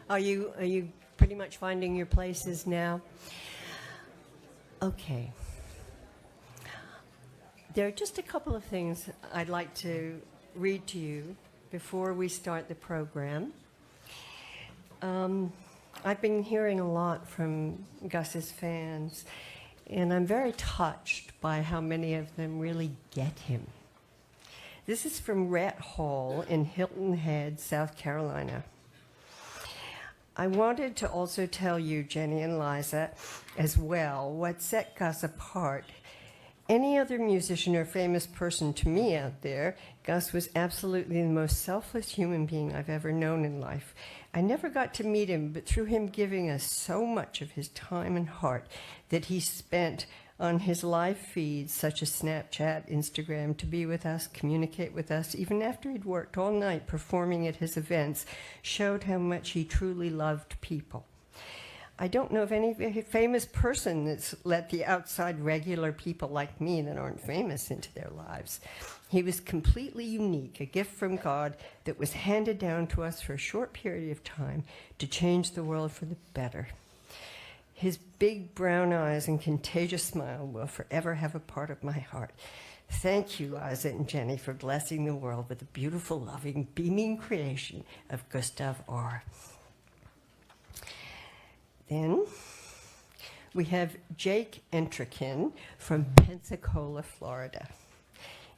Are you pretty much finding your places now? Okay. There are just a couple of things I'd like to read to you before we start the program. I've been hearing a lot from Gus's fans, and I'm very touched by how many of them really get him. This is from Rat Hall in Hilton Head, South Carolina. I wanted to also tell you, Jenny and Liza, as well, what set Gus apart. Any other musician or famous person to me out there, Gus was absolutely the most selfless human being I've ever known in life. I never got to meet him, but through him giving us so much of his time and heart that he spent on his live feeds, such as Snapchat, Instagram, to be with us, communicate with us, even after he'd worked all night performing at his events, showed how much he truly loved people. I don't know of any famous person that's let the outside regular people like me that aren't famous into their lives. He was completely unique, a gift from God that was handed down to us for a short period of time to change the world for the better. His big brown eyes and contagious smile will forever have a part of my heart. Thank you, Liza and Jenny, for blessing the world with the beautiful, loving, beaming creation of Gustav R. Then we have Jake Entrikin from Pensacola, Florida.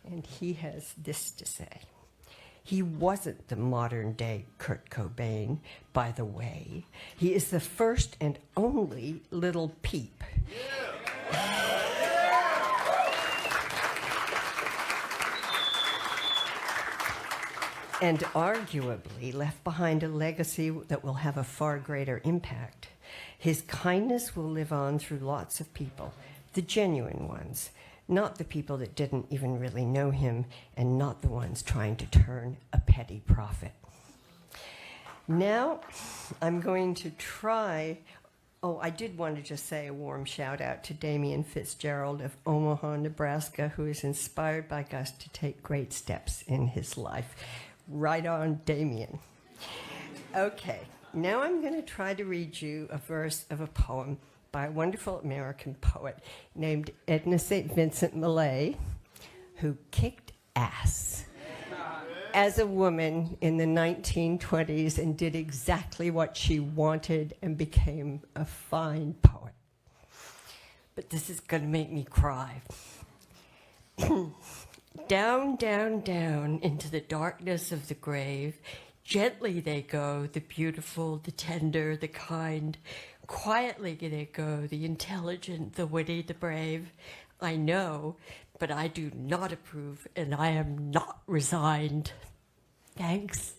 And he has this to say. He wasn't the modern-day Kurt Cobain, by the way. He is the first and only Lil Peep. And arguably left behind a legacy that will have a far greater impact. His kindness will live on through lots of people, the genuine ones, not the people that didn't even really know him, and not the ones trying to turn a petty profit. Now, I'm going to try, I did want to just say a warm shout out to Damian Fitzgerald of Omaha, Nebraska, who is inspired by Gus to take great steps in his life. Right on, Damian. Okay, now I'm going to try to read you a verse of a poem by a wonderful American poet named Edna St. Vincent Millay, who kicked ass as a woman in the 1920s and did exactly what she wanted and became a fine poet. But this is going to make me cry. Down, down, down into the darkness of the grave, gently they go, the beautiful, the tender, the kind. Quietly they go, the intelligent, the witty, the brave. I know, but I do not approve, and I am not resigned. Thanks.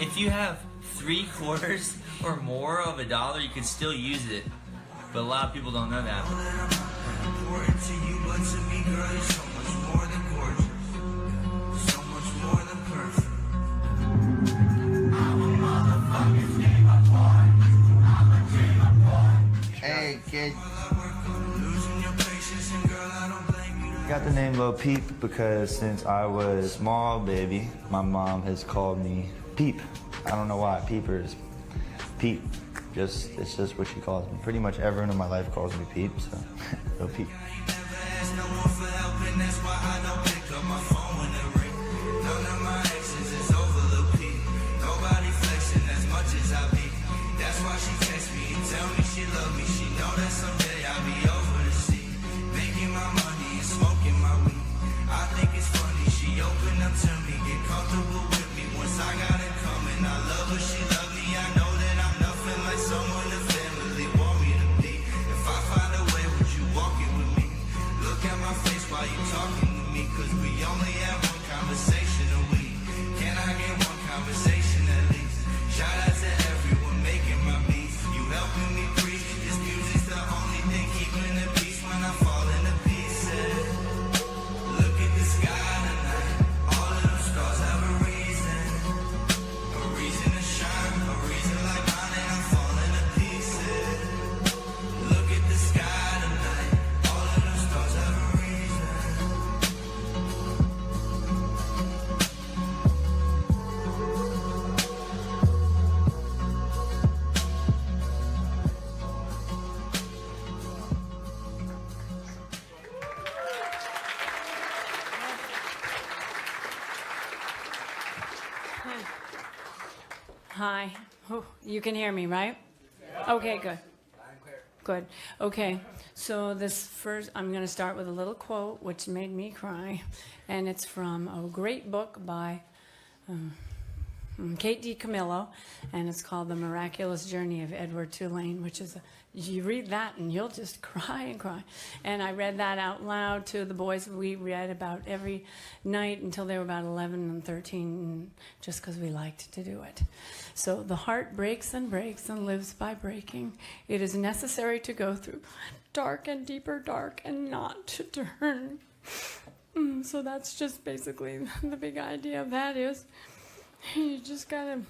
If you have 3/4 or more of $1, you can still use it, but a lot of people don't know that. Hey, kid. Got the name Lil Peep because since I was small, baby, my mom has called me Peep. I don't know why. Peepers. Peep. It's just what she calls me. Pretty much everyone in my life calls me Peep, so Lil Peep. Cause we only have one conversation a week. Can I get one conversation at least? Shout out to everyone making my beats. You helping me preach. This music's the only thing keeping the peace when I fall into pieces. Look at the sky tonight. All of them stars have a reason to shine, a reason like mine, and I'm falling to pieces. Look at the sky tonight. All of them stars have a reason. Hi. Oh, you can hear me, right? Okay, good. Good. Okay. So this first, I'm going to start with a little quote which made me cry, and it's from a great book by Kate DiCamillo, and it's called The Miraculous Journey of Edward Tulane, which is you read that and you'll just cry and cry. And I read that out loud to the boys. We read about every night until they were about 11 and 13, just because we liked to do it. So the heart breaks and lives by breaking. It is necessary to go through dark and deeper dark and not to turn. So that's just basically the big idea of that is you just gotta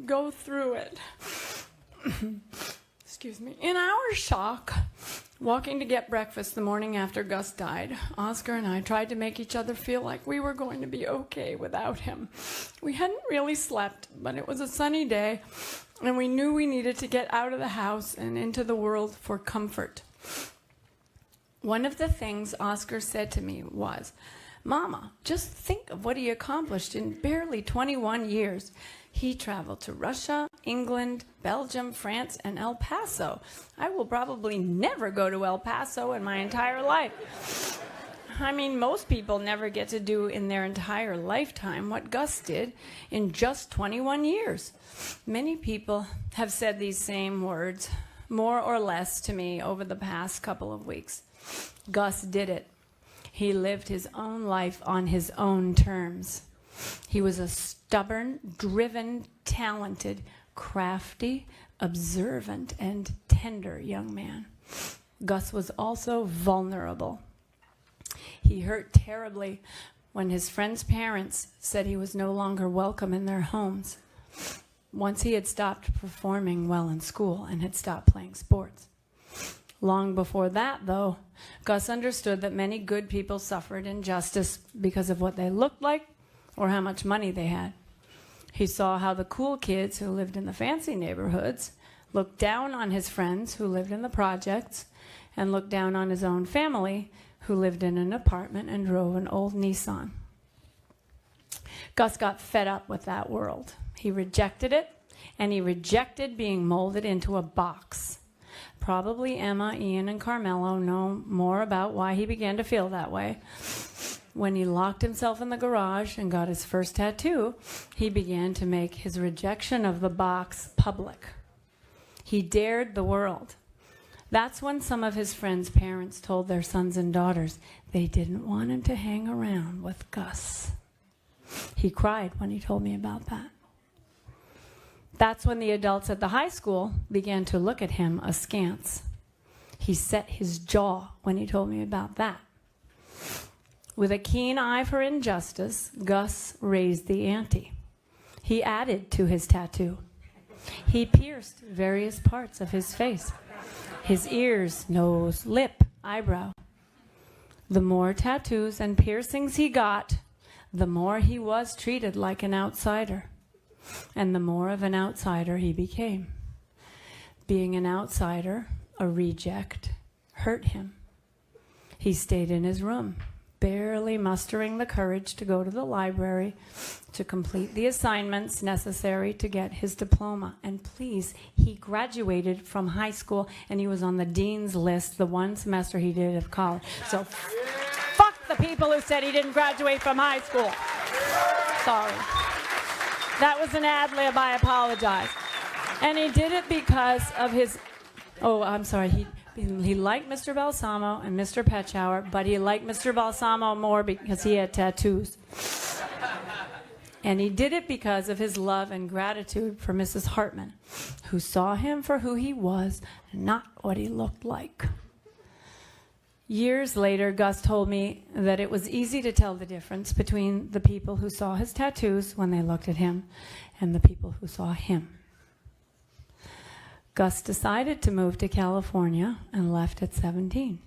go through it. Excuse me. In our shock, walking to get breakfast the morning after Gus died, Oscar and I tried to make each other feel like we were going to be okay without him. We hadn't really slept, but it was a sunny day, and we knew we needed to get out of the house and into the world for comfort. One of the things Oscar said to me was, "Mama, just think of what he accomplished in barely 21 years. He traveled to Russia, England, Belgium, France, and El Paso. I will probably never go to El Paso in my entire life." I mean, most people never get to do in their entire lifetime what Gus did in just 21 years. Many people have said these same words, more or less, to me over the past couple of weeks. Gus did it. He lived his own life on his own terms. He was a stubborn, driven, talented, crafty, observant, and tender young man. Gus was also vulnerable. He hurt terribly when his friends' parents said he was no longer welcome in their homes, once he had stopped performing well in school and had stopped playing sports. Long before that, though, Gus understood that many good people suffered injustice because of what they looked like or how much money they had. He saw how the cool kids who lived in the fancy neighborhoods looked down on his friends who lived in the projects and looked down on his own family who lived in an apartment and drove an old Nissan. Gus got fed up with that world. He rejected it, and he rejected being molded into a box. Probably Emma, Ian, and Carmelo know more about why he began to feel that way. When he locked himself in the garage and got his first tattoo, he began to make his rejection of the box public. He dared the world. That's when some of his friends' parents told their sons and daughters they didn't want him to hang around with Gus. He cried when he told me about that. That's when the adults at the high school began to look at him askance. He set his jaw when he told me about that. With a keen eye for injustice, Gus raised the ante. He added to his tattoo. He pierced various parts of his face: his ears, nose, lip, eyebrow. The more tattoos and piercings he got, the more he was treated like an outsider, and the more of an outsider he became. Being an outsider, a reject, hurt him. He stayed in his room, barely mustering the courage to go to the library to complete the assignments necessary to get his diploma. And please, he graduated from high school, and he was on the dean's list the one semester he did of college. So fuck the people who said he didn't graduate from high school. Sorry. That was an ad lib, I apologize. And he did it because of his, he liked Mr. Balsamo and Mr. Petschauer, but he liked Mr. Balsamo more because he had tattoos. And he did it because of his love and gratitude for Mrs. Hartman, who saw him for who he was, not what he looked like. Years later, Gus told me that it was easy to tell the difference between the people who saw his tattoos when they looked at him and the people who saw him. Gus decided to move to California and left at 17.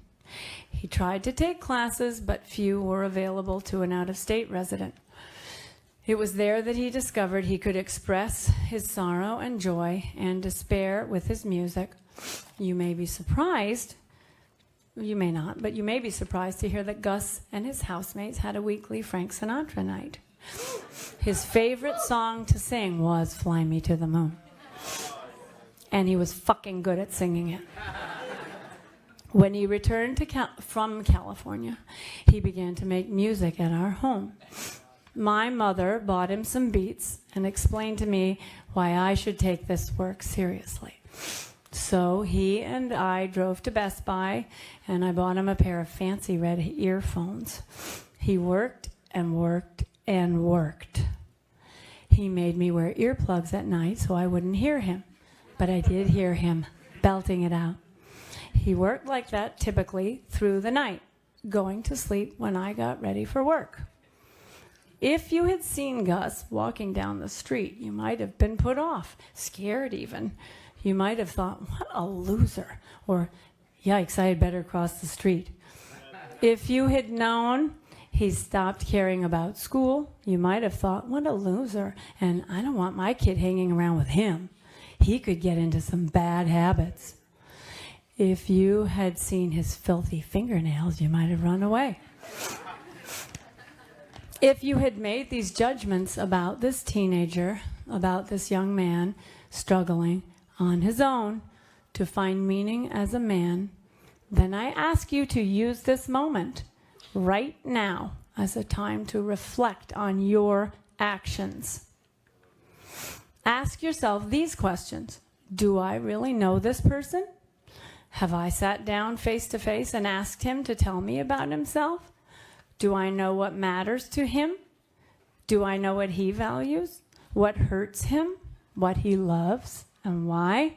He tried to take classes, but few were available to an out-of-state resident. It was there that he discovered he could express his sorrow and joy and despair with his music. You may be surprised, you may not, but you may be surprised to hear that Gus and his housemates had a weekly Frank Sinatra night. His favorite song to sing was Fly Me to the Moon. And he was fucking good at singing it. When he returned from California, he began to make music at our home. My mother bought him some beats and explained to me why I should take this work seriously. So he and I drove to Best Buy, and I bought him a pair of fancy red earphones. He worked and worked and worked. He made me wear earplugs at night so I wouldn't hear him, but I did hear him belting it out. He worked like that typically through the night, going to sleep when I got ready for work. If you had seen Gus walking down the street, you might have been put off, scared even. You might have thought, what a loser, or yikes, I had better cross the street. If you had known he stopped caring about school, you might have thought, what a loser, and I don't want my kid hanging around with him. He could get into some bad habits. If you had seen his filthy fingernails, you might have run away. If you had made these judgments about this teenager, about this young man struggling on his own to find meaning as a man, then I ask you to use this moment right now as a time to reflect on your actions. Ask yourself these questions. Do I really know this person? Have I sat down face to face and asked him to tell me about himself? Do I know what matters to him? Do I know what he values? What hurts him? What he loves? And why?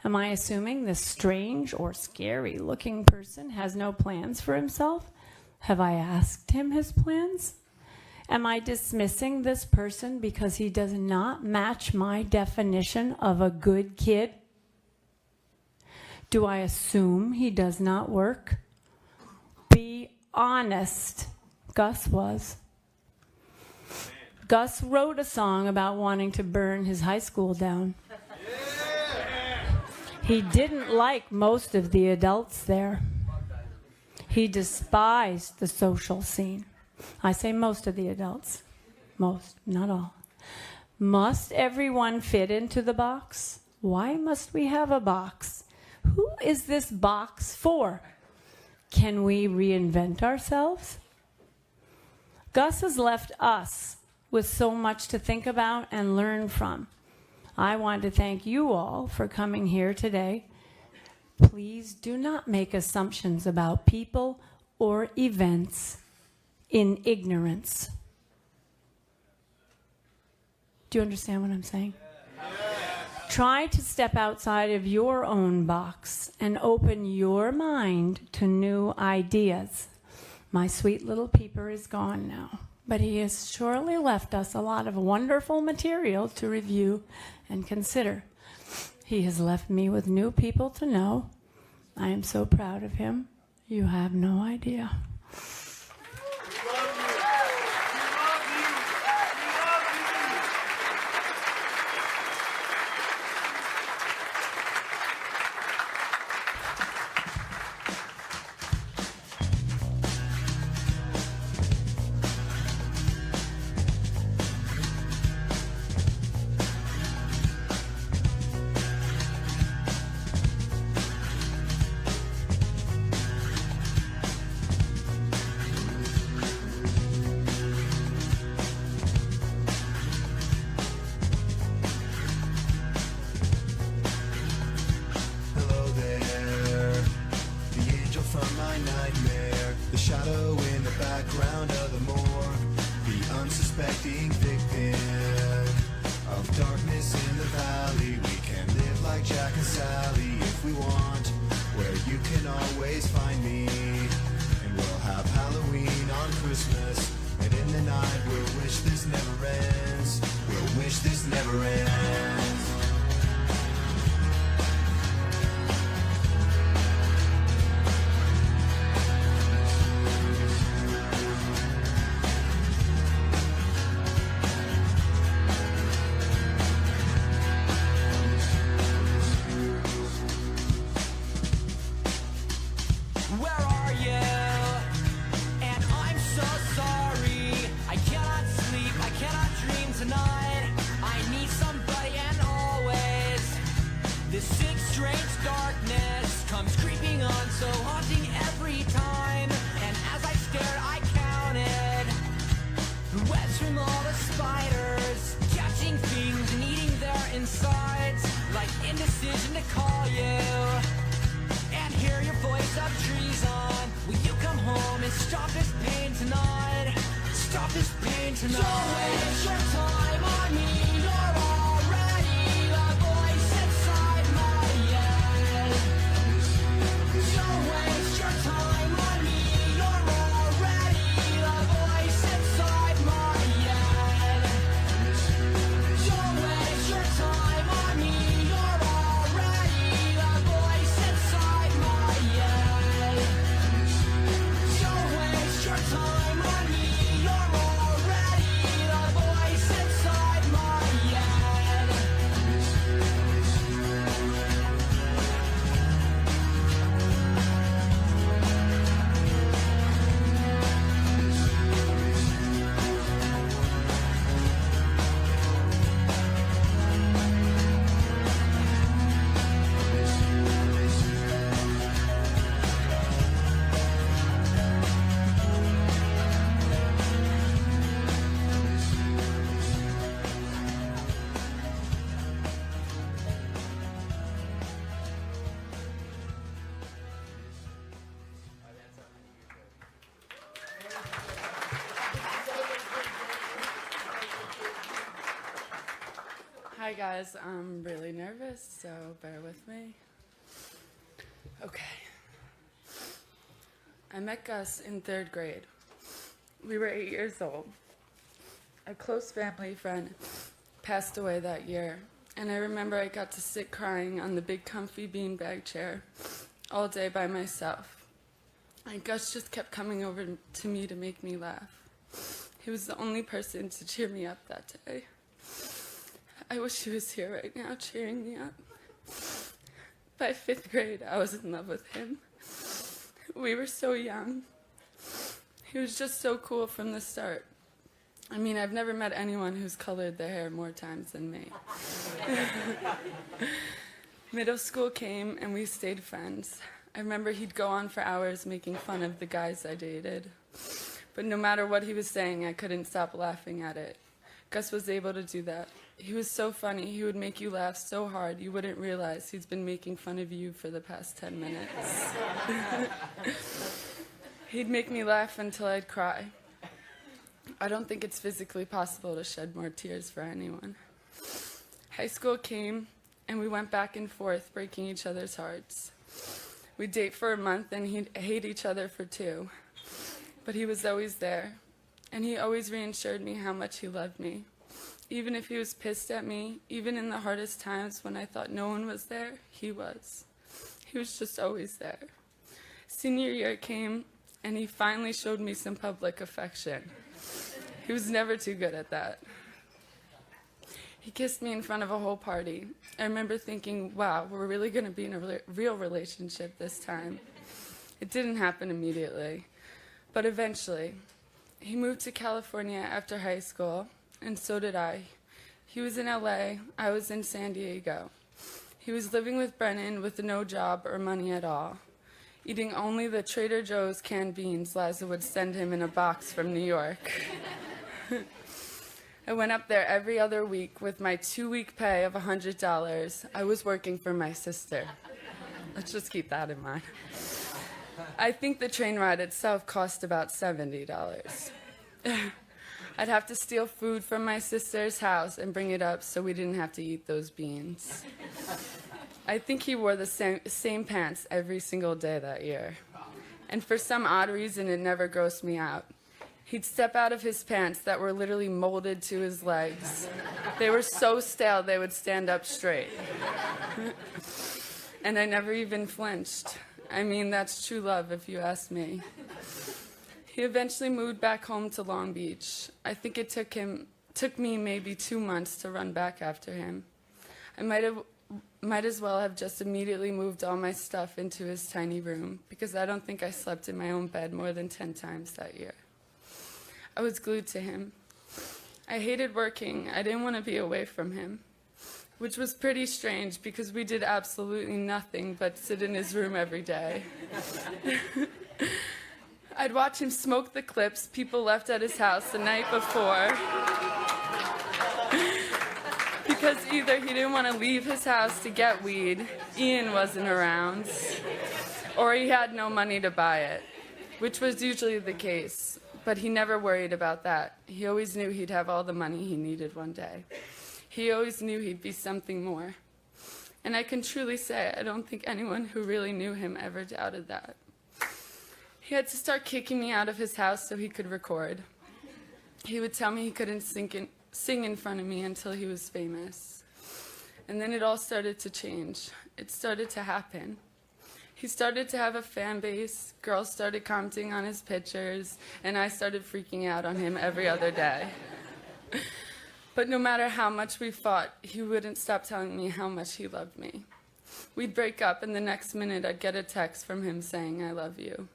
Am I assuming this strange or scary looking person has no plans for himself? Have I asked him his plans? Am I dismissing this person because he does not match my definition of a good kid? Do I assume he does not work? Be honest. Gus was. Gus wrote a song about wanting to burn his high school down. He didn't like most of the adults there. He despised the social scene. I say most of the adults. Most, not all. Must everyone fit into the box? Why must we have a box? Who is this box for? Can we reinvent ourselves? Gus has left us with so much to think about and learn from. I want to thank you all for coming here today. Please do not make assumptions about people or events in ignorance. Do you understand what I'm saying? Try to step outside of your own box and open your mind to new ideas. My sweet little peeper is gone now, but he has surely left us a lot of wonderful material to review and consider. He has left me with new people to know. I am so proud of him. You have no idea. Hello there, the angel from my nightmare, the shadow in the background of the morgue, the unsuspecting victim we want, where you can always find me. And we'll have Halloween on Christmas, and in the night we'll wish this never ends. We'll wish this never ends. Where are you? And I'm so sorry. I cannot sleep, I cannot dream tonight. I need somebody and always. This sick, strange darkness comes creeping on, so haunting every time. And as I stared, I counted the webs from all the spiders, catching things and eating their insides, like indecision to call you and hear your voice of treason. Will you come home and stop this pain tonight? Stop this pain tonight. Don't waste your time on me. You're already the voice inside my head. Don't waste your time on me. You're already the voice inside my head. Don't waste your time on me. You're already the voice inside my head. Don't waste your time on me. You're already the voice inside my head. Hi guys, I'm really nervous, so bear with me. Okay. I met Gus in 3rd grade. We were 8 years old. A close family friend passed away that year, and I remember I got to sit crying on the big comfy beanbag chair all day by myself. And Gus just kept coming over to me to make me laugh. He was the only person to cheer me up that day. I wish he was here right now cheering me up. By 5th grade, I was in love with him. We were so young. He was just so cool from the start. I mean, I've never met anyone who's colored their hair more times than me. Middle school came and we stayed friends. I remember he'd go on for hours making fun of the guys I dated. But no matter what he was saying, I couldn't stop laughing at it. Gus was able to do that. He was so funny, he would make you laugh so hard you wouldn't realize he's been making fun of you for the past 10 minutes. He'd make me laugh until I'd cry. I don't think it's physically possible to shed more tears for anyone. High school came, and we went back and forth, breaking each other's hearts. We'd date for a month, and he'd hate each other for 2. But he was always there, and he always reassured me how much he loved me. Even if he was pissed at me, even in the hardest times when I thought no one was there, he was. He was just always there. Senior year came, and he finally showed me some public affection. He was never too good at that. He kissed me in front of a whole party. I remember thinking, wow, we're really going to be in a real relationship this time. It didn't happen immediately, but eventually. He moved to California after high school, and so did I. He was in LA, I was in San Diego. He was living with Brennan with no job or money at all, eating only the Trader Joe's canned beans Liza would send him in a box from New York. I went up there every other week with my 2-week pay of $100. I was working for my sister. Let's just keep that in mind. I think the train ride itself cost about $70. I'd have to steal food from my sister's house and bring it up so we didn't have to eat those beans. I think he wore the same pants every single day that year. And for some odd reason, it never grossed me out. He'd step out of his pants that were literally molded to his legs. They were so stale, they would stand up straight. And I never even flinched. I mean, that's true love, if you ask me. He eventually moved back home to Long Beach. I think it took me maybe 2 months to run back after him. I might as well have just immediately moved all my stuff into his tiny room, because I don't think I slept in my own bed more than 10 times that year. I was glued to him. I hated working. I didn't want to be away from him, which was pretty strange because we did absolutely nothing but sit in his room every day. I'd watch him smoke the clips people left at his house the night before because either he didn't want to leave his house to get weed, Ian wasn't around, or he had no money to buy it, which was usually the case. But he never worried about that. He always knew he'd have all the money he needed one day. He always knew he'd be something more. And I can truly say I don't think anyone who really knew him ever doubted that. He had to start kicking me out of his house so he could record. He would tell me he couldn't sing in front of me until he was famous. And then it all started to change. It started to happen. He started to have a fan base, girls started commenting on his pictures, and I started freaking out on him every other day. But no matter how much we fought, he wouldn't stop telling me how much he loved me. We'd break up, and the next minute I'd get a text from him saying, "I love you."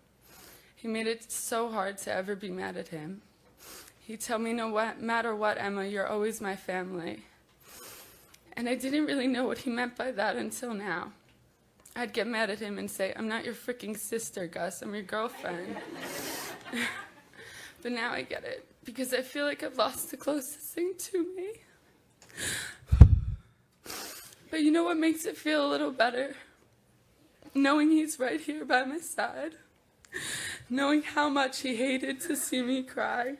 He made it so hard to ever be mad at him. He'd tell me, "No matter what, Emma, you're always my family." And I didn't really know what he meant by that until now. I'd get mad at him and say, "I'm not your freaking sister, Gus, I'm your girlfriend." But now I get it, because I feel like I've lost the closest thing to me. But you know what makes it feel a little better? Knowing he's right here by my side. Knowing how much he hated to see me cry.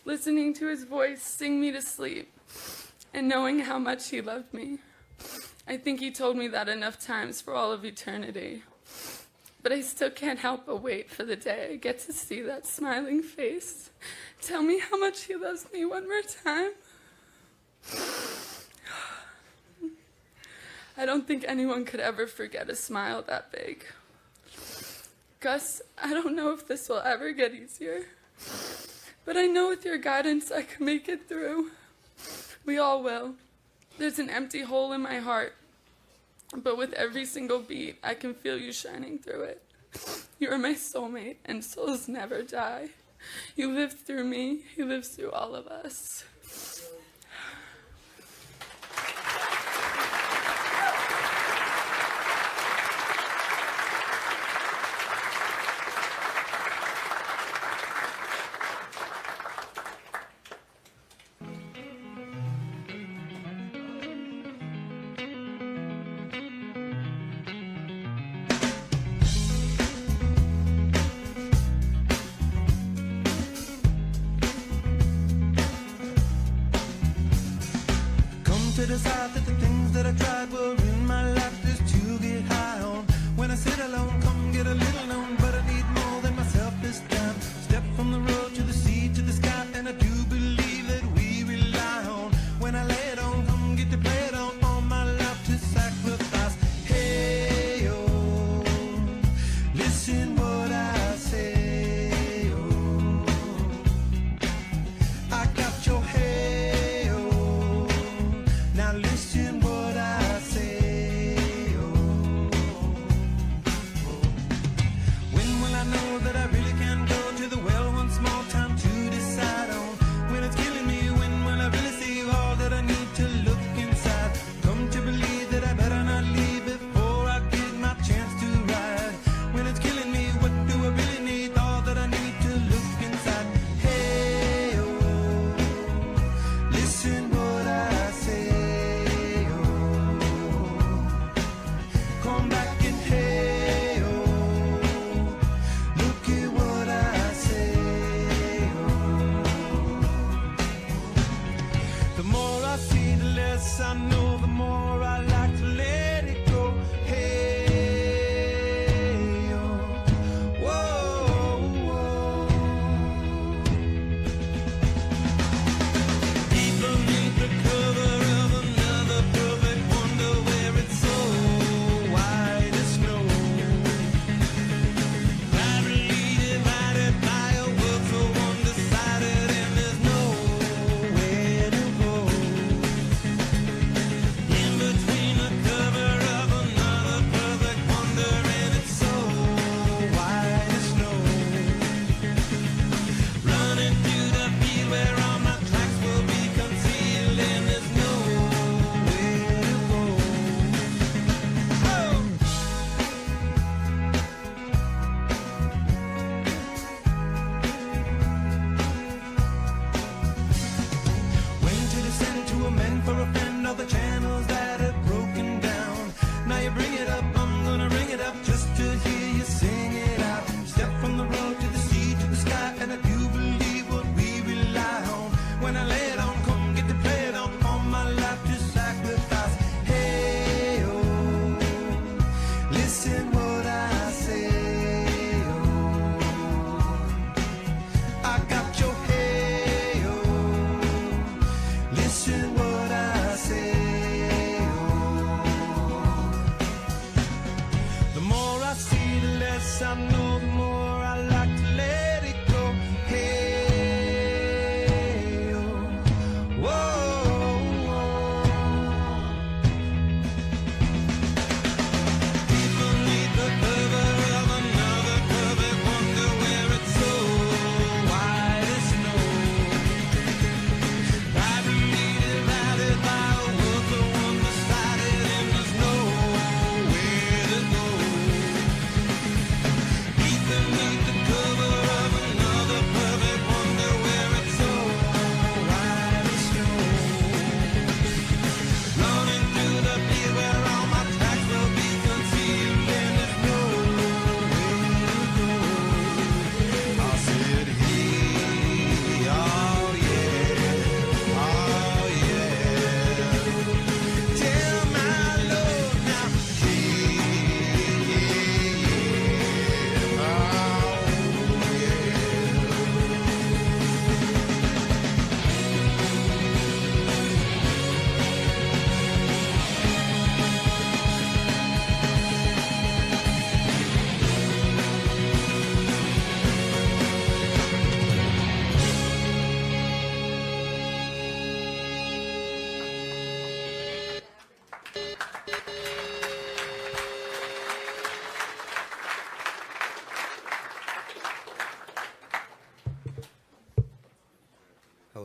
Listening to his voice sing me to sleep. And knowing how much he loved me. I think he told me that enough times for all of eternity. But I still can't help but wait for the day I get to see that smiling face. Tell me how much he loves me one more time. I don't think anyone could ever forget a smile that big. Gus, I don't know if this will ever get easier. But I know with your guidance I can make it through. We all will. There's an empty hole in my heart, but with every single beat, I can feel you shining through it. You are my soulmate, and souls never die. You lived through me, he lives through all of us.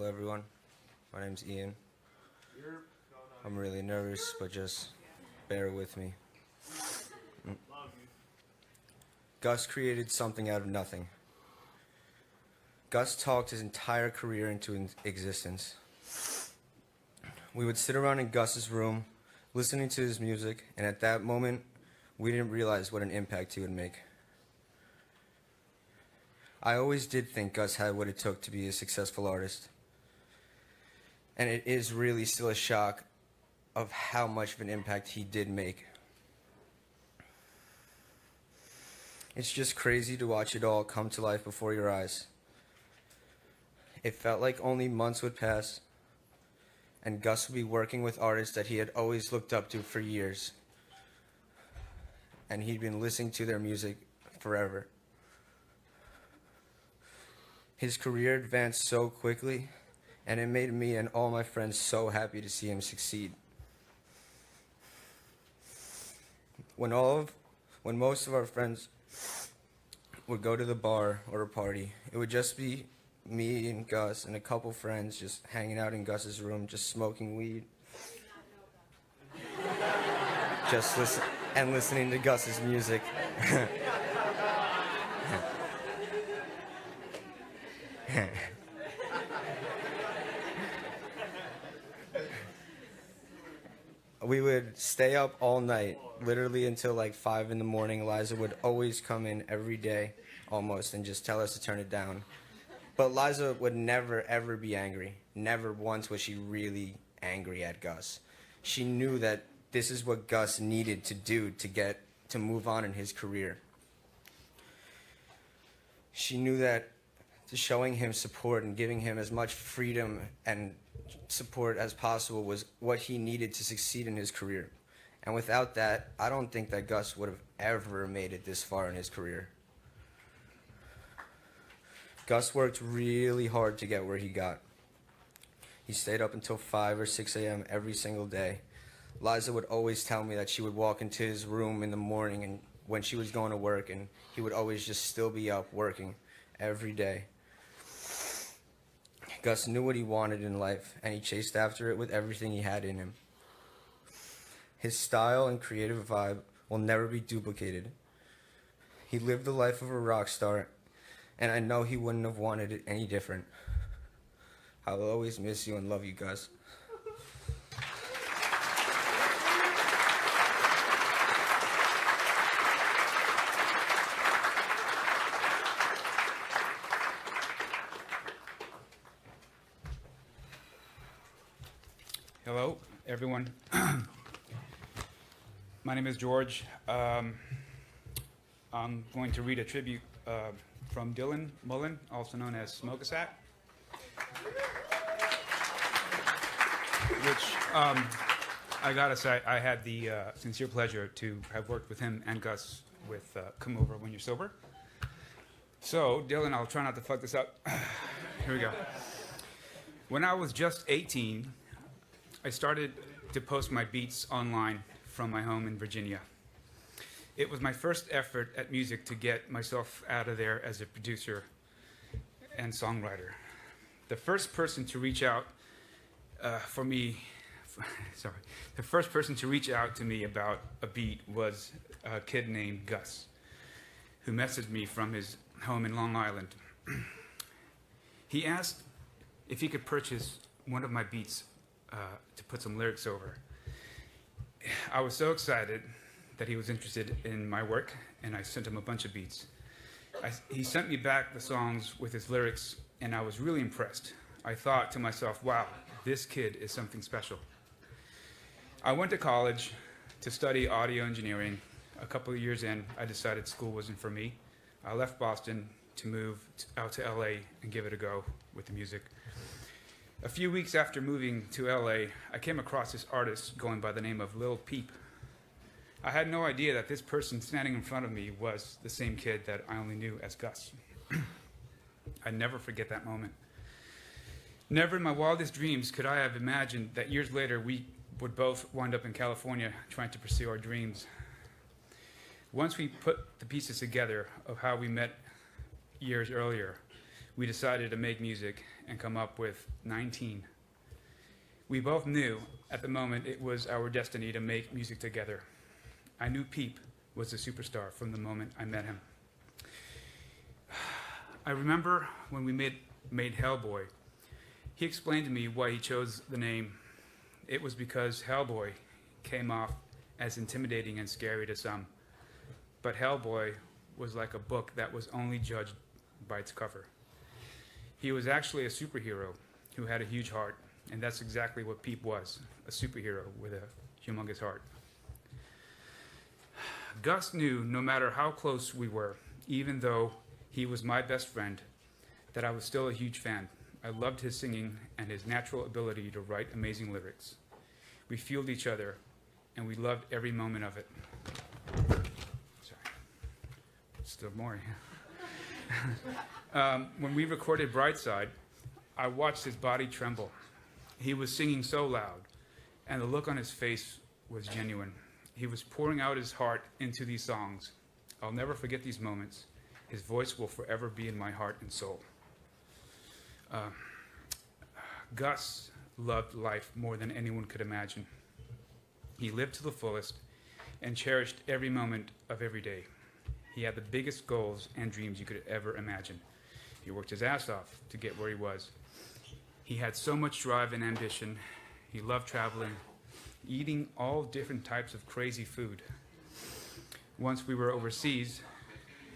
Hello, everyone. My name's Ian. I'm really nervous, but just bear with me. Gus created something out of nothing. Gus talked his entire career into existence. We would sit around in Gus's room, listening to his music, and at that moment, we didn't realize what an impact he would make. I always did think Gus had what it took to be a successful artist. And it is really still a shock of how much of an impact he did make. It's just crazy to watch it all come to life before your eyes. It felt like only months would pass, and Gus would be working with artists that he had always looked up to for years. And he'd been listening to their music forever. His career advanced so quickly, and it made me and all my friends so happy to see him succeed. When most of our friends would go to the bar or a party, it would just be me and Gus and a couple friends just hanging out in Gus's room, just smoking weed. Listening to Gus's music. We would stay up all night, literally until like 5 in the morning. Liza would always come in every day, almost, and just tell us to turn it down. But Liza would never, ever be angry. Never once was she really angry at Gus. She knew that this is what Gus needed to do to move on in his career. She knew that showing him support and giving him as much freedom and support as possible was what he needed to succeed in his career. And without that, I don't think that Gus would have ever made it this far in his career. Gus worked really hard to get where he got. He stayed up until 5 or 6 a.m. every single day. Liza would always tell me that she would walk into his room in the morning and when she was going to work, and he would always just still be up working every day. Gus knew what he wanted in life, and he chased after it with everything he had in him. His style and creative vibe will never be duplicated. He lived the life of a rock star, and I know he wouldn't have wanted it any different. I will always miss you and love you, Gus. Hello, everyone. My name is George. I'm going to read a tribute from Dylan Mullen, also known as Smoke-a-Sack, which I gotta say, I had the sincere pleasure to have worked with him and Gus with Come Over When You're Sober. So, Dylan, I'll try not to fuck this up. Here we go. When I was just 18, I started to post my beats online from my home in Virginia. It was my first effort at music to get myself out of there as a producer and songwriter. The first person to reach out the first person to reach out to me about a beat was a kid named Gus, who messaged me from his home in Long Island. He asked if he could purchase one of my beats to put some lyrics over. I was so excited that he was interested in my work, and I sent him a bunch of beats. He sent me back the songs with his lyrics, and I was really impressed. I thought to myself, wow, this kid is something special. I went to college to study audio engineering. A couple of years in, I decided school wasn't for me. I left Boston to move out to LA and give it a go with the music. A few weeks after moving to LA, I came across this artist going by the name of Lil Peep. I had no idea that this person standing in front of me was the same kid that I only knew as Gus. I never forget that moment. Never in my wildest dreams could I have imagined that years later we would both wind up in California trying to pursue our dreams. Once we put the pieces together of how we met years earlier, we decided to make music and come up with 19. We both knew at the moment it was our destiny to make music together. I knew Peep was a superstar from the moment I met him. I remember when we made Hellboy, he explained to me why he chose the name. It was because Hellboy came off as intimidating and scary to some, but Hellboy was like a book that was only judged by its cover. He was actually a superhero who had a huge heart, and that's exactly what Peep was, a superhero with a humongous heart. Gus knew no matter how close we were, even though he was my best friend, that I was still a huge fan. I loved his singing and his natural ability to write amazing lyrics. We fueled each other, and we loved every moment of it. Sorry. Still more. When we recorded Brightside, I watched his body tremble. He was singing so loud, and the look on his face was genuine. He was pouring out his heart into these songs. I'll never forget these moments. His voice will forever be in my heart and soul. Gus loved life more than anyone could imagine. He lived to the fullest and cherished every moment of every day. He had the biggest goals and dreams you could ever imagine. He worked his ass off to get where he was. He had so much drive and ambition. He loved traveling, eating all different types of crazy food. Once we were overseas,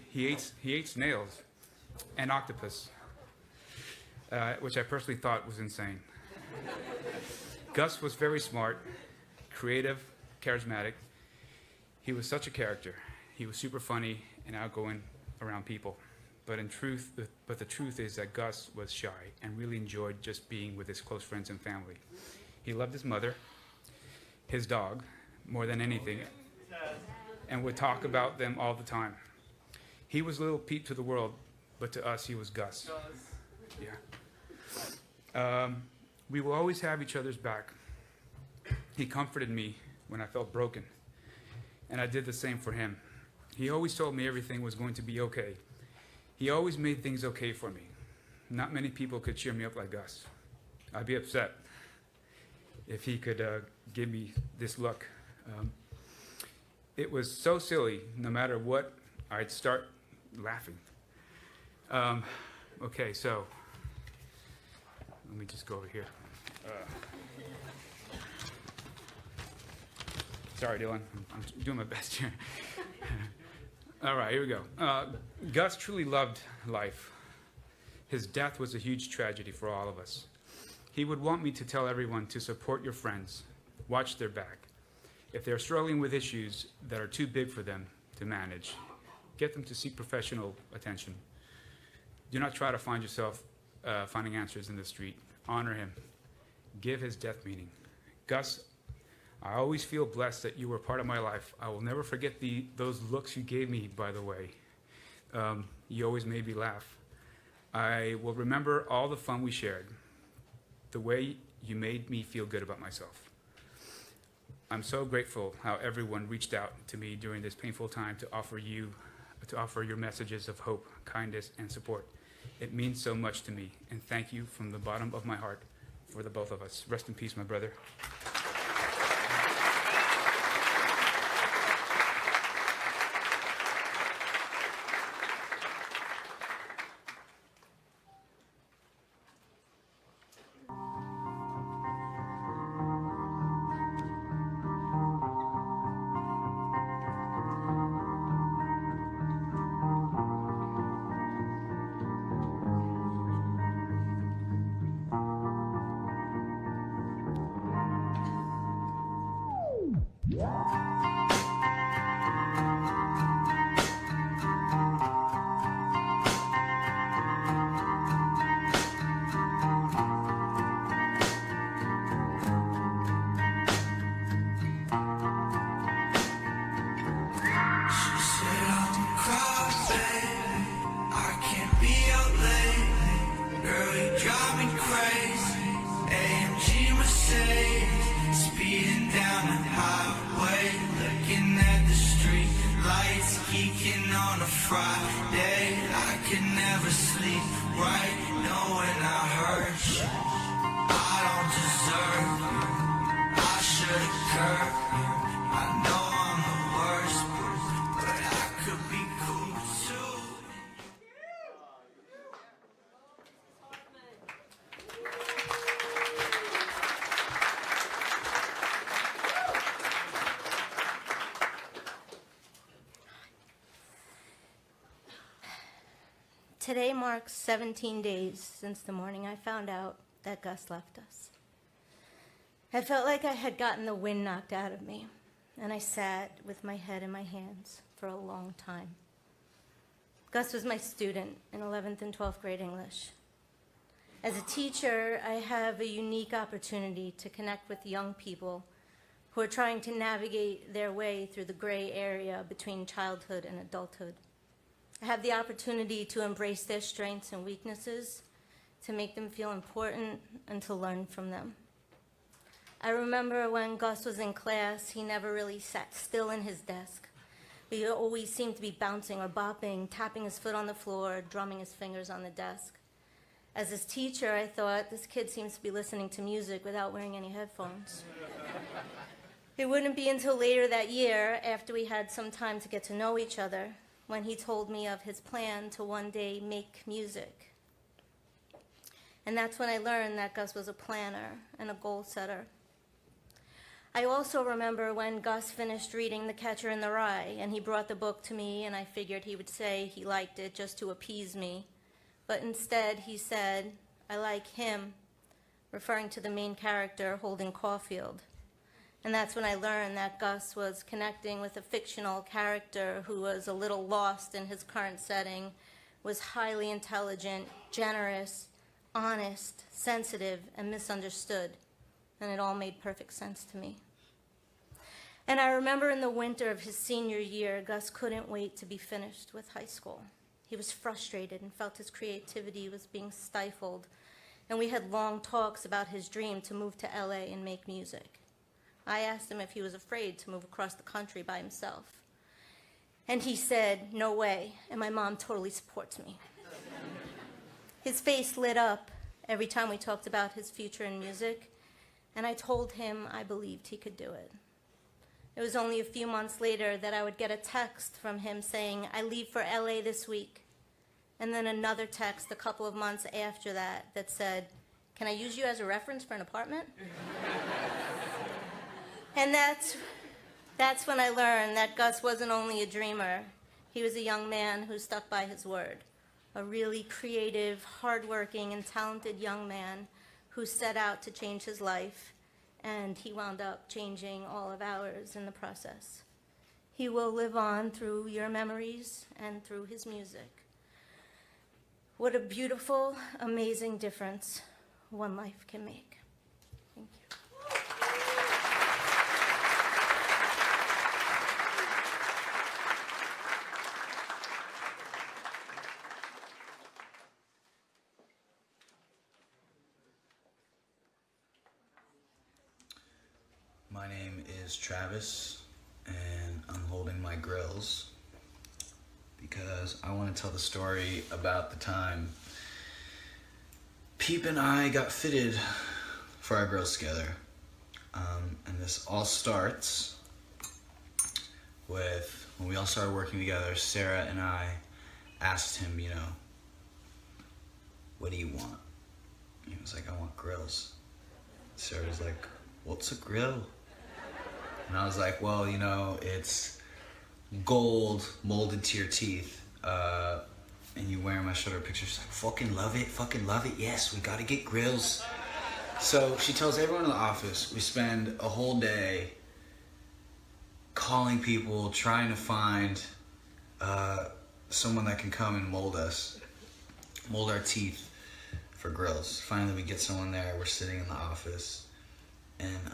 he ate snails and octopus, which I personally thought was insane. Gus was very smart, creative, charismatic. He was such a character. He was super funny and outgoing around people. But the truth is that Gus was shy and really enjoyed just being with his close friends and family. He loved his mother, his dog, more than anything, and would talk about them all the time. He was Lil Peep to the world, but to us, he was Gus. Yeah. We will always have each other's back. He comforted me when I felt broken, and I did the same for him. He always told me everything was going to be okay. He always made things okay for me. Not many people could cheer me up like Gus. I'd be upset if he could give me this look. It was so silly. No matter what, I'd start laughing. Okay, so let me just go over here. Sorry, Dylan. I'm doing my best here. All right, here we go. Gus truly loved life. His death was a huge tragedy for all of us. He would want me to tell everyone to support your friends, watch their back. If they're struggling with issues that are too big for them to manage, get them to seek professional attention. Do not try to find yourself finding answers in the street. Honor him. Give his death meaning. Gus, I always feel blessed that you were part of my life. I will never forget those looks you gave me, by the way. You always made me laugh. I will remember all the fun we shared, the way you made me feel good about myself. I'm so grateful how everyone reached out to me during this painful time to offer your messages of hope, kindness, and support. It means so much to me, and thank you from the bottom of my heart for the both of us. Rest in peace, my brother. sleep right knowing I hurt you. I don't deserve you. I should've curbed you. I know I'm the worst, but I could be cool too. Today marks 17 days since the morning I found out that Gus left us. I felt like I had gotten the wind knocked out of me, and I sat with my head in my hands for a long time. Gus was my student in 11th and 12th grade English. As a teacher, I have a unique opportunity to connect with young people who are trying to navigate their way through the gray area between childhood and adulthood. I have the opportunity to embrace their strengths and weaknesses, to make them feel important, and to learn from them. I remember when Gus was in class, he never really sat still in his desk. He always seemed to be bouncing or bopping, tapping his foot on the floor, drumming his fingers on the desk. As his teacher, I thought, this kid seems to be listening to music without wearing any headphones. It wouldn't be until later that year, after we had some time to get to know each other, when he told me of his plan to one day make music. And that's when I learned that Gus was a planner and a goal setter. I also remember when Gus finished reading The Catcher in the Rye, and he brought the book to me, and I figured he would say he liked it just to appease me. But instead he said, "I like him," referring to the main character, Holden Caulfield. And that's when I learned that Gus was connecting with a fictional character who was a little lost in his current setting, was highly intelligent, generous, honest, sensitive, and misunderstood. And it all made perfect sense to me. And I remember in the winter of his senior year, Gus couldn't wait to be finished with high school. He was frustrated and felt his creativity was being stifled. And we had long talks about his dream to move to LA and make music. I asked him if he was afraid to move across the country by himself. And he said, "No way," and my mom totally supports me. His face lit up every time we talked about his future in music, and I told him I believed he could do it. It was only a few months later that I would get a text from him saying, "I leave for LA this week." And then another text a couple of months after that said, "Can I use you as a reference for an apartment?" And that's when I learned that Gus wasn't only a dreamer. He was a young man who stuck by his word. A really creative, hardworking, and talented young man who set out to change his life, and he wound up changing all of ours in the process. He will live on through your memories and through his music. What a beautiful, amazing difference one life can make. Thank you. My name is Travis, and I'm holding my grills because I want to tell the story about the time Peep and I got fitted for our grills together. And this all starts with when we all started working together. Sarah and I asked him, "What do you want?" He was like, "I want grills." Sarah was like, "What's a grill?" And I was like, "Well, it's gold molded to your teeth, and you wear my shoulder picture." She's like, fucking love it, yes, we gotta get grills. So she tells everyone in the office. We spend a whole day calling people, trying to find someone that can come and mold our teeth for grills. Finally, we get someone there. We're sitting in the office, and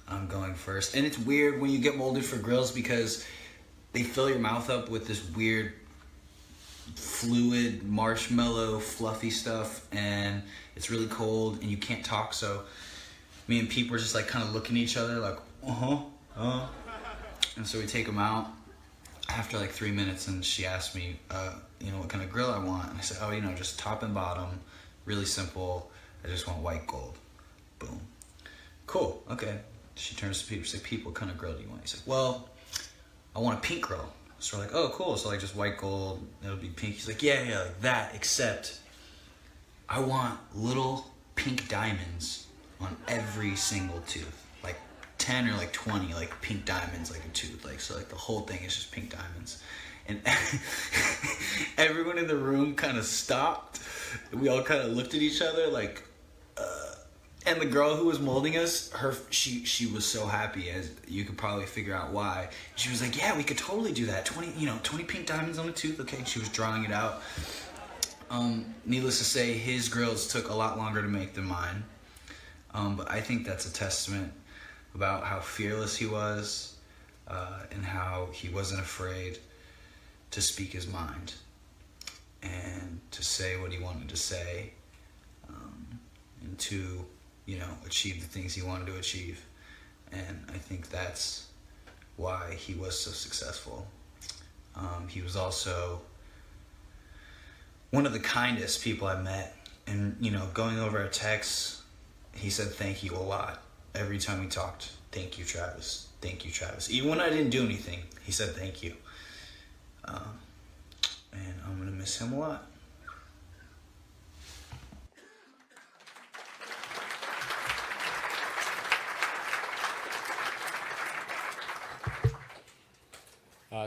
I'm going first. And it's weird when you get molded for grills because they fill your mouth up with this weird fluid, marshmallow, fluffy stuff, and it's really cold and you can't talk. So me and Peep were just like kind of looking at each other like, And so we take them out after like 3 minutes, and she asked me, what kind of grill I want. And I said, oh, just top and bottom, really simple. I just want white gold. Boom. Cool, okay. She turns to Pete, she's like, Pete, what kind of grill do you want? He's like, well, I want a pink grill. So we're like, oh, cool. So like just white gold, it'll be pink. He's like, yeah, like that, except I want little pink diamonds on every single tooth. Like 10 or like 20 like pink diamonds, like a tooth. Like, so like the whole thing is just pink diamonds. And everyone in the room kind of stopped. We all kind of looked at each other like, and the girl who was molding us, she was so happy, as you could probably figure out why. She was like, yeah, we could totally do that. 20 pink diamonds on a tooth. Okay, and she was drawing it out. Needless to say, his grills took a lot longer to make than mine. But I think that's a testament about how fearless he was, and how he wasn't afraid to speak his mind and to say what he wanted to say, and to achieve the things he wanted to achieve. And I think that's why he was so successful. He was also one of the kindest people I met. And, going over our texts, he said thank you a lot. Every time we talked, thank you, Travis. Thank you, Travis. Even when I didn't do anything, he said thank you. And I'm going to miss him a lot.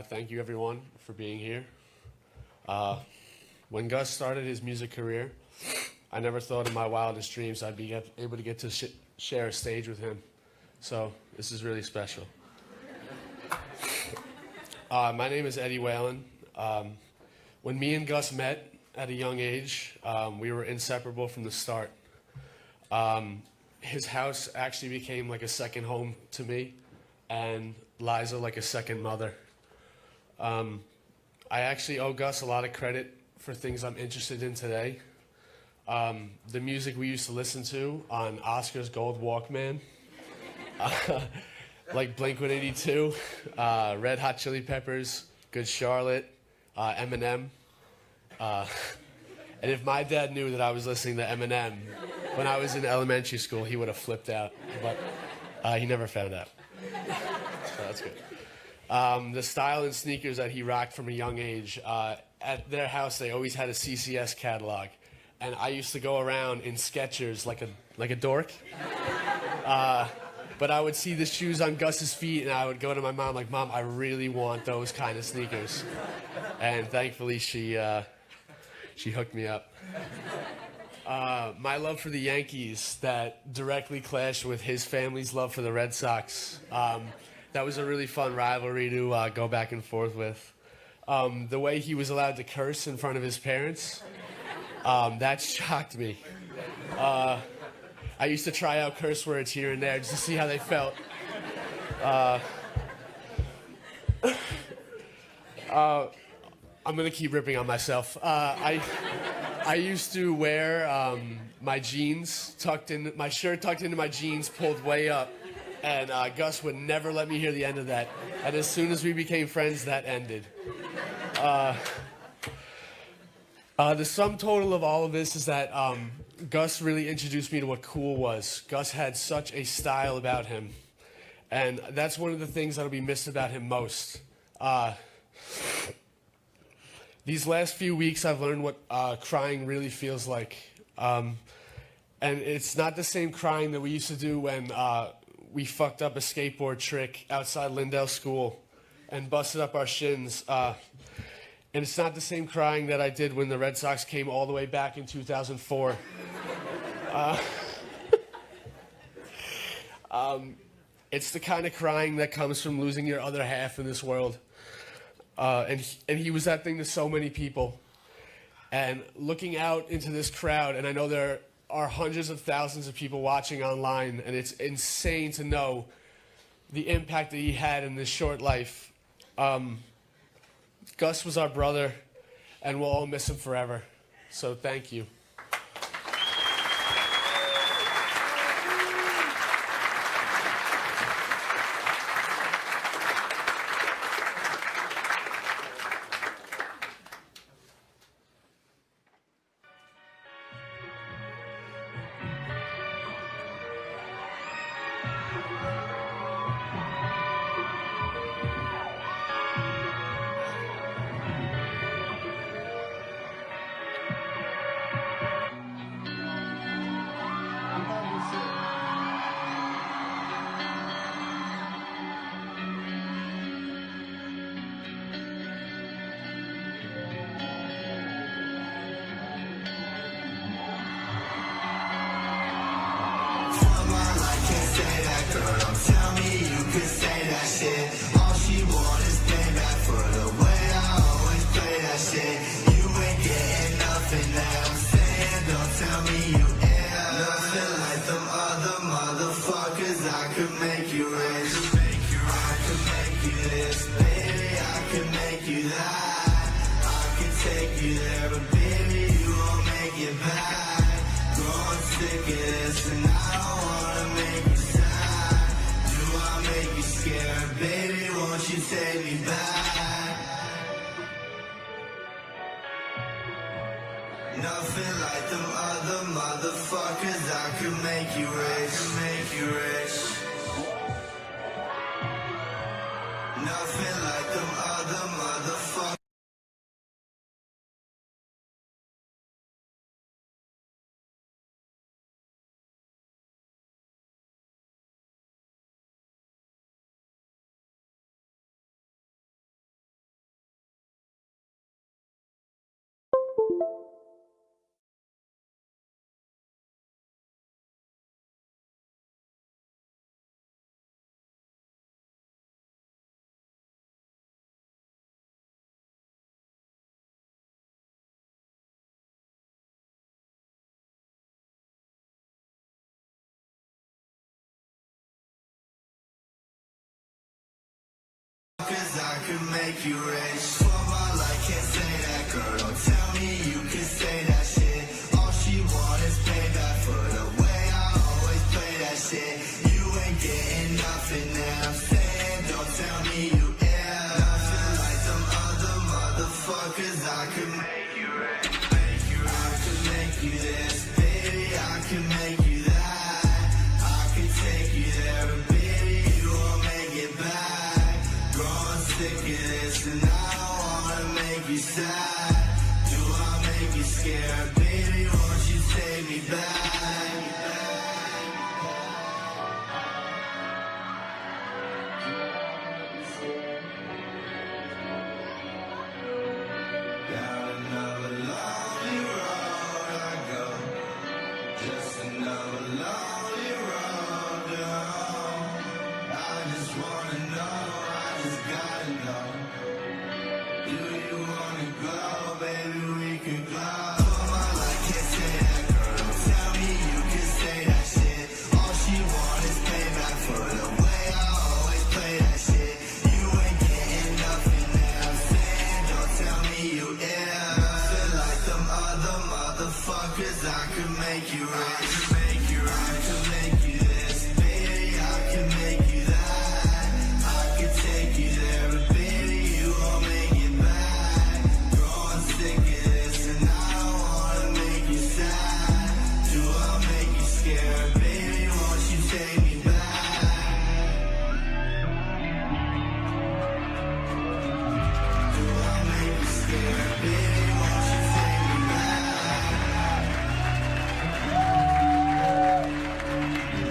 Thank you, everyone, for being here. When Gus started his music career, I never thought in my wildest dreams I'd be able to get to share a stage with him. So this is really special. My name is Eddie Whalen. When me and Gus met at a young age, we were inseparable from the start. His house actually became like a second home to me, and Liza like a second mother. I actually owe Gus a lot of credit for things I'm interested in today. The music we used to listen to on Oscar's Gold Walkman, like Blink-182, Red Hot Chili Peppers, Good Charlotte, Eminem. And if my dad knew that I was listening to Eminem when I was in elementary school, he would have flipped out. But he never found out. So that's good. The style and sneakers that he rocked from a young age, at their house they always had a CCS catalog, and I used to go around in Skechers like a dork. But I would see the shoes on Gus's feet, and I would go to my mom like, Mom, I really want those kind of sneakers. And thankfully she hooked me up. My love for the Yankees that directly clashed with his family's love for the Red Sox. That was a really fun rivalry to go back and forth with. The way he was allowed to curse in front of his parents, that shocked me. I used to try out curse words here and there just to see how they felt. I'm gonna keep ripping on myself. I used to wear my jeans my shirt tucked into my jeans, pulled way up. And Gus would never let me hear the end of that. And as soon as we became friends, that ended. The sum total of all of this is that Gus really introduced me to what cool was. Gus had such a style about him. And that's one of the things that'll be missed about him most. These last few weeks, I've learned what crying really feels like. And it's not the same crying that we used to do when we fucked up a skateboard trick outside Lindell School and busted up our shins. And it's not the same crying that I did when the Red Sox came all the way back in 2004. It's the kind of crying that comes from losing your other half in this world. And he was that thing to so many people. And looking out into this crowd, and I know there are hundreds of thousands of people watching online, and it's insane to know the impact that he had in this short life. Gus was our brother, and we'll all miss him forever. So thank you. tell me you ain't. Nothing like them other motherfuckers. I could make you rich. I could make you this, baby. I could make you that. I could take you there, but baby, you won't make it back. Growing sick of this, and I don't wanna make you sad. Do I make you scared, baby? Won't you take me back? Nothing like them other motherfuckers. I could make you rich, make you rich. Nothing like them other motherfuckers. Cause I could make you rich. For my life, can't say that, girl. Don't tell me you can say that shit. All she want is payback for the way I always play that shit. You ain't getting nothing that I'm saying. Don't tell me you ain't. Nothing like them other motherfuckers. I could make you rich, make you rich. I could make you this, baby. I could make you that. I could take you there, but baby, you won't make it back. Growing sick of this, and I don't wanna make you sad. Do I make you scared, baby? Won't you take me back? Down another lonely road I go, just another lonely road to home. I just wanna know, I just gotta know. Do you wanna go, baby? We can go. For my life, can't say that, girl. Don't tell me you can say that shit. All she want is payback for the way I always play that shit. You ain't getting nothing that I'm saying. Don't tell me you ain't. Nothing like them other motherfuckers. I could make you rich, make you right. I could make you this, baby. I could make you that. I could take you there, but baby, you won't make it back. Growing sick of this, and I don't wanna make you sad. Do I make you scared, baby? Won't you take me back? Do I make you scared, baby? Won't you take me back?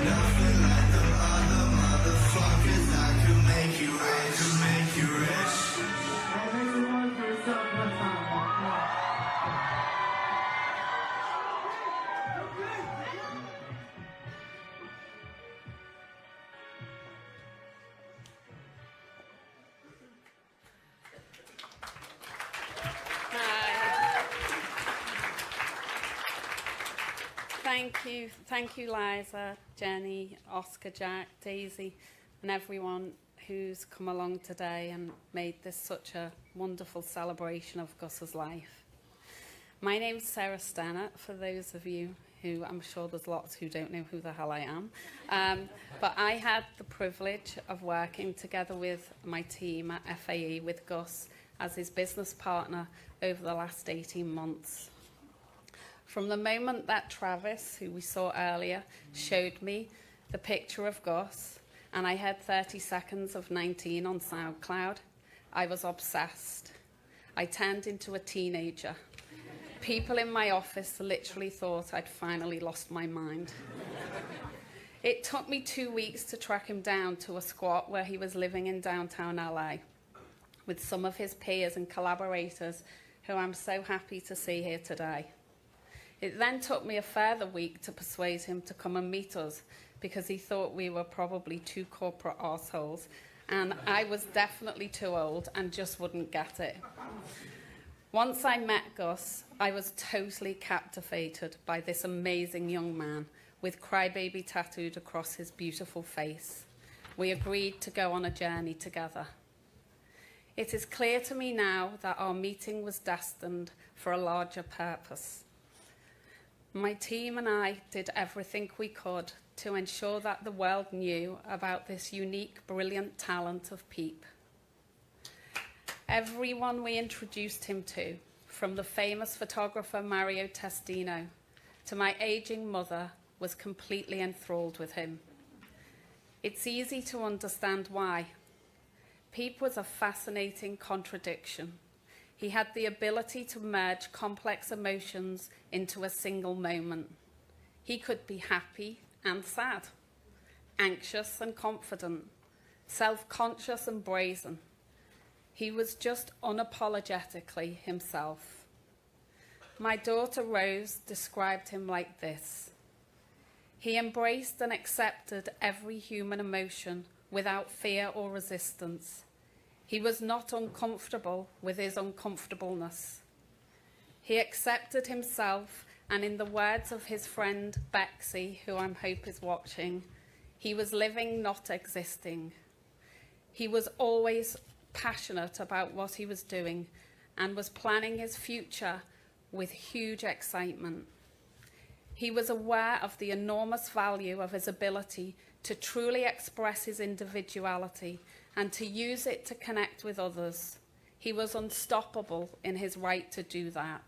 Nothing like them other motherfuckers. I could make you rich, make you rich. Thank you, Liza, Jenny, Oscar, Jack, Daisy, and everyone who's come along today and made this such a wonderful celebration of Gus's life. My name's Sarah Stannard, for those of you who, I'm sure there's lots who don't know who the hell I am. But I had the privilege of working together with my team at FAE with Gus as his business partner over the last 18 months. From the moment that Travis, who we saw earlier, showed me the picture of Gus, and I heard 30 seconds of 19 on SoundCloud, I was obsessed. I turned into a teenager. People in my office literally thought I'd finally lost my mind. It took me 2 weeks to track him down to a squat where he was living in downtown LA with some of his peers and collaborators who I'm so happy to see here today. It then took me a further week to persuade him to come and meet us because he thought we were probably two corporate arseholes and I was definitely too old and just wouldn't get it. Once I met Gus, I was totally captivated by this amazing young man with crybaby tattooed across his beautiful face. We agreed to go on a journey together. It is clear to me now that our meeting was destined for a larger purpose. My team and I did everything we could to ensure that the world knew about this unique, brilliant talent of Peep. Everyone we introduced him to, from the famous photographer Mario Testino to my aging mother, was completely enthralled with him. It's easy to understand why. Peep was a fascinating contradiction. He had the ability to merge complex emotions into a single moment. He could be happy and sad, anxious and confident, self-conscious and brazen. He was just unapologetically himself. My daughter Rose described him like this: he embraced and accepted every human emotion without fear or resistance. He was not uncomfortable with his uncomfortableness. He accepted himself, and in the words of his friend Bexy, who I hope is watching, he was living, not existing. He was always passionate about what he was doing and was planning his future with huge excitement. He was aware of the enormous value of his ability to truly express his individuality and to use it to connect with others. He was unstoppable in his right to do that,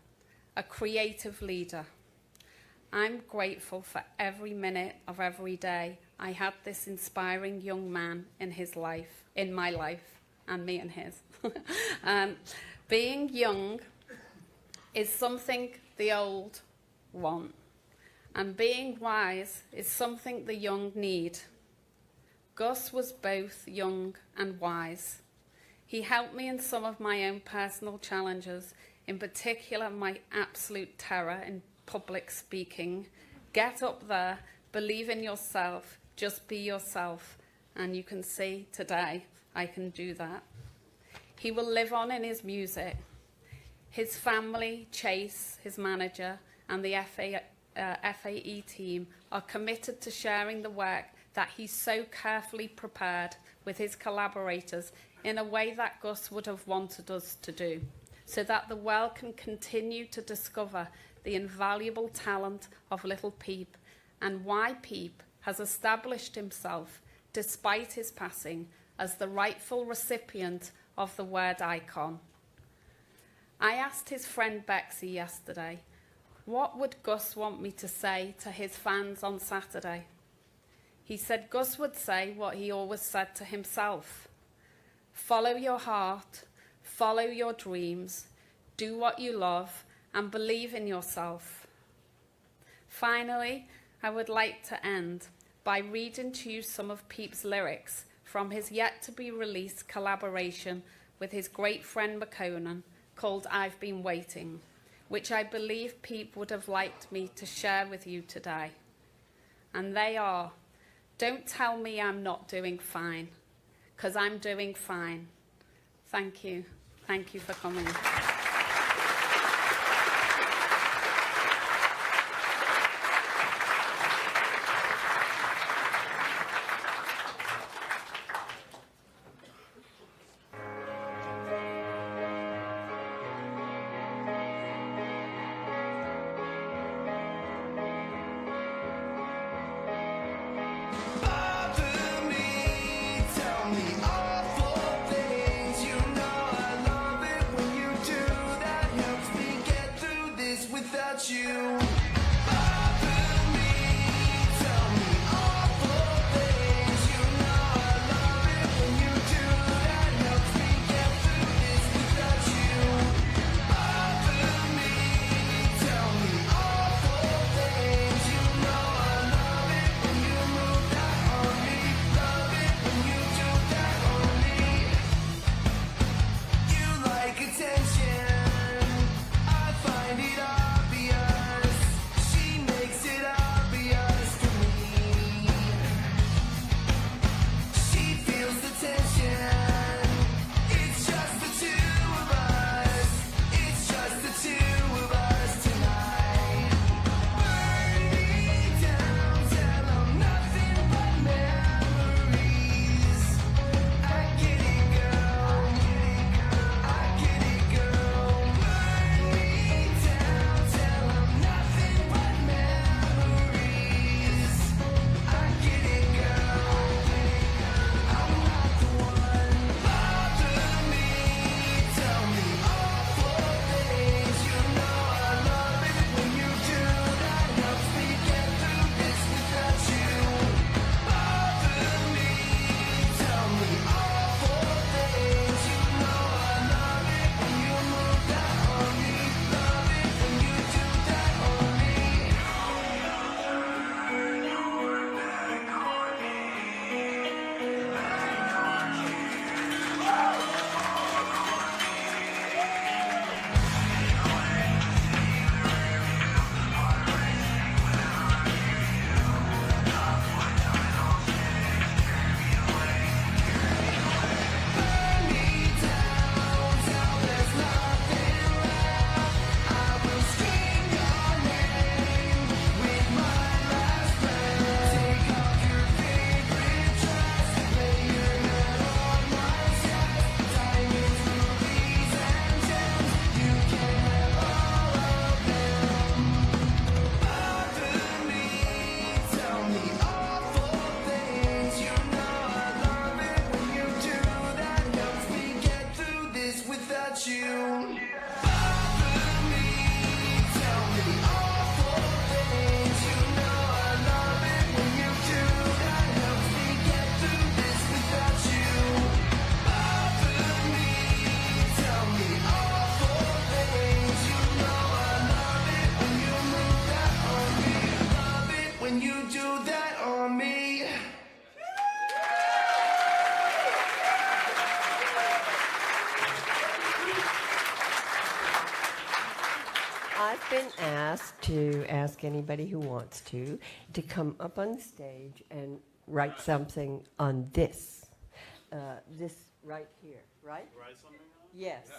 a creative leader. I'm grateful for every minute of every day I had this inspiring young man in his life, in my life, and me and his. Being young is something the old want, and being wise is something the young need. Gus was both young and wise. He helped me in some of my own personal challenges, in particular my absolute terror in public speaking. Get up there, believe in yourself, just be yourself, and you can see today I can do that. He will live on in his music. His family, Chase, his manager, and the FAE team are committed to sharing the work that he so carefully prepared with his collaborators in a way that Gus would have wanted us to do, so that the world can continue to discover the invaluable talent of Little Peep and why Peep has established himself, despite his passing, as the rightful recipient of the word icon. I asked his friend Bexy yesterday, what would Gus want me to say to his fans on Saturday? He said Gus would say what he always said to himself: follow your heart, follow your dreams, do what you love, and believe in yourself. Finally, I would like to end by reading to you some of Peep's lyrics from his yet-to-be-released collaboration with his great friend McConan called I've Been Waiting, which I believe Peep would have liked me to share with you today. And they are: don't tell me I'm not doing fine, 'cause I'm doing fine. Thank you. Thank you for coming. Bother me, tell me awful things. You know I love it when you do. That helps me get through this without you. Bother me, tell me awful things. You know I love it when you do. That helps me get through this without you. Bother me, tell me awful things. You know I love it when you move that on me. Love it when you do that on me. You like attention, I find it obvious. to ask anybody who wants to come up on stage and write something on this. This right here, right? Write something on it? Yes.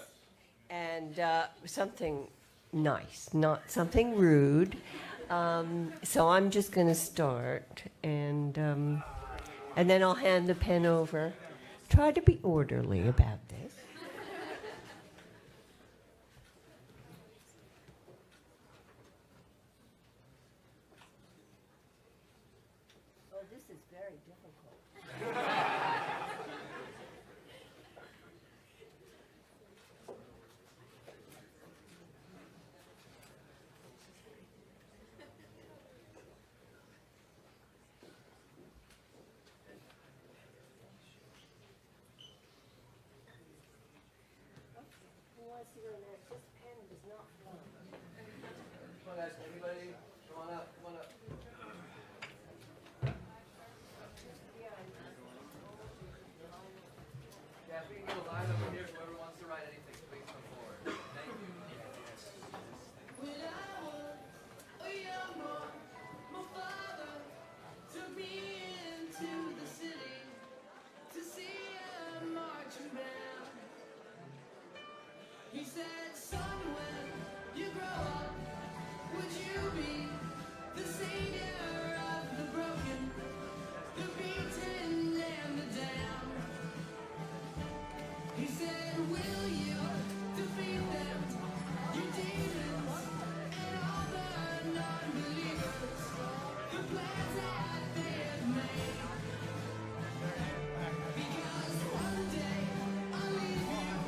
And something nice, not something rude. So I'm just going to start, and then I'll hand the pen over. Try to be orderly about this. Oh, this is very difficult. This pen does not flow. Come on, guys. Anybody? Come on up. Come on up. Yeah, if we can get a line over here, whoever wants to write anything, please come forward. Thank you. My father took me into the city to see a marching band. He said, son, when you grow up, would you be the savior of the broken, the beaten, and the damned? He said, will you defeat them, you demons, and all the non-believers, the plans that they had made? Because one day I'll leave you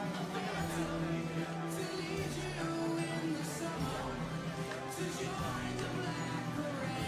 a phantom to lead you in the summer to join the black parade.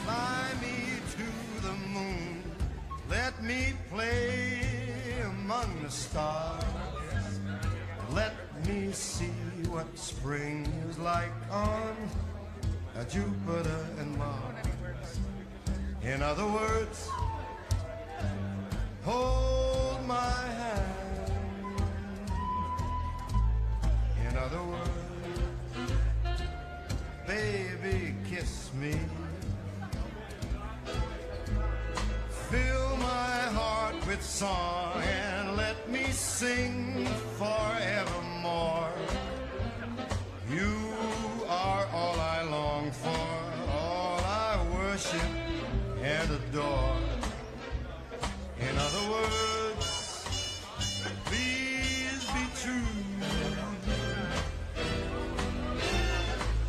Fly me to the moon, let me play among the stars. Let me see what spring is like on Jupiter and Mars. In other words, hold my hand. In other words, baby, kiss me. Fill my heart with song and let me sing forevermore. You are all I long for, all I worship and adore. In other words, please be true.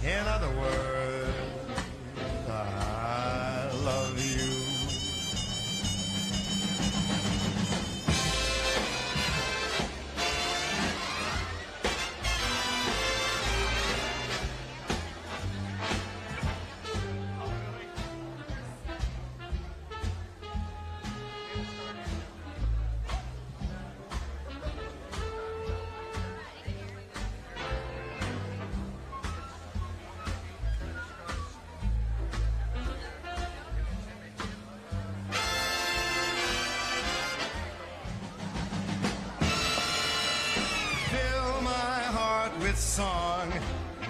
In other words, I love you. Fill my heart with song,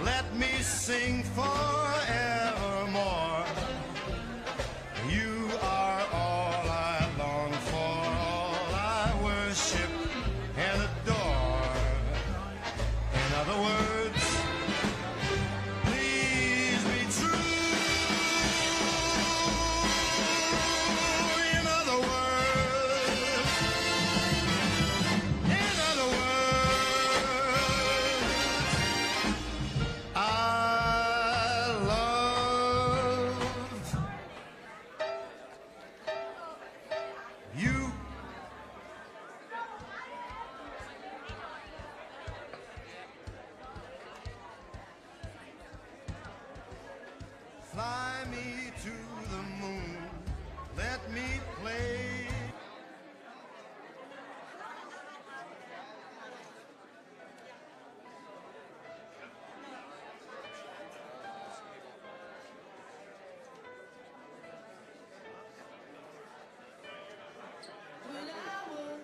let me sing forevermore. You are all I long for, all I worship and adore. In other words, please be true. In other words, I love to the moon. Let me play. When I was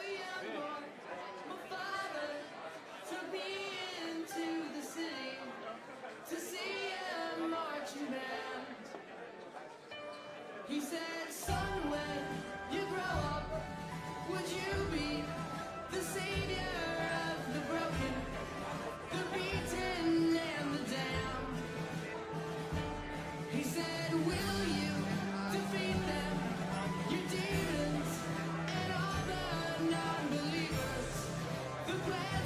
a young boy, my father took me into the city to see a marching band. He said, son, when you grow up, would you be the savior of the broken, the beaten, and the damned? He said, will you defeat them, your demons, and all the non-believers? The plan